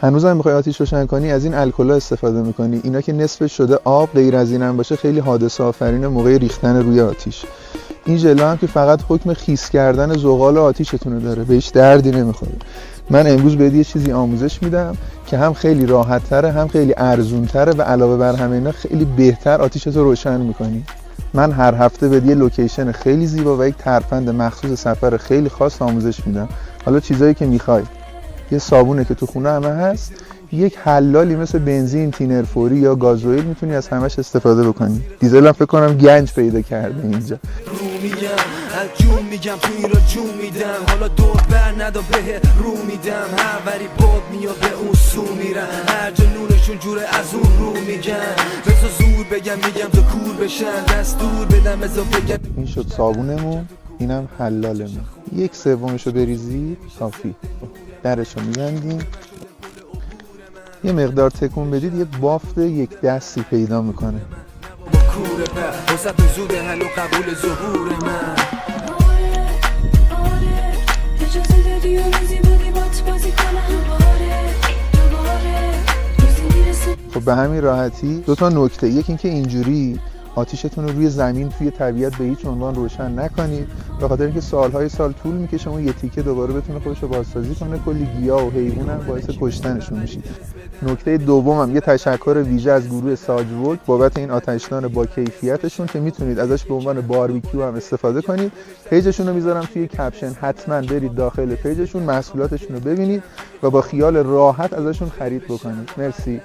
هنوزم میخوای آتیش روشن کنی از این الکل‌ها استفاده میکنی. اینا که نصفش شده آب، غیر از اینم باشه خیلی حادثه آفرین موقع ریختن روی آتیش. این ژل هم که فقط حکم خیس کردن زغال آتیشتون داره، بهش دردی نمیخوره. من امروز بهت یه چیزی آموزش میدم که هم خیلی راحت تره، هم خیلی ارزون تره و علاوه بر همه اینا خیلی بهتر آتیشتو روشن میکنی. من هر هفته بهت یه لوکیشن خیلی زیبا و یک ترفند مخصوص سفر خیلی خاص آموزش میدم. حالا چیزایی که میخوای، یه صابونه که تو خونه همه هست، یک حلالی مثل بنزین، تینر فوری یا گازوئیل میتونی از همش استفاده بکنی. دیزل هم فکر کنم گنج پیدا کرده اینجا. از جون میگم تو این را جون میدم، حالا دور بر ندا به رو میدم، هر وری باد میاد به اون سو میرم، هر جا نورشون جوره از اون رو میگن، بذار زور میگم تا کور بشن، دستور بدم بذار بگم. این شد صابونمون، اینم حلالمون. 1/3 رو بریزی کافی. درشو میبندیم، یه مقدار تکون بدید، یه بافت یک دستی پیدا میکنه. با کوره پر وسط زوده هنو قبول ظهور من. خب به همین راحتی دو تا نکته، یکی اینکه اینجوری آتیشتون رو روی زمین توی طبیعت به هیچ عنوان روشن نکنید، به خاطر اینکه سالهای سال طول میکشه اون یه تیکه دوباره بتونه خودش رو بازسازی کنه، کلی گیاه و حیوان هم باعث کشتنشون میشه. نکته دومم یه تشکر ویژه از گروه ساج‌ورک بابت این آتشدان با کیفیتشون که میتونید ازش به عنوان باربیکیو هم استفاده کنید. پیجشون رو میذارم توی کپشن، حتما برید داخل پیجشون، محصولاتشون رو ببینید و با خیال راحت ازشون خرید بکنید. مرسی.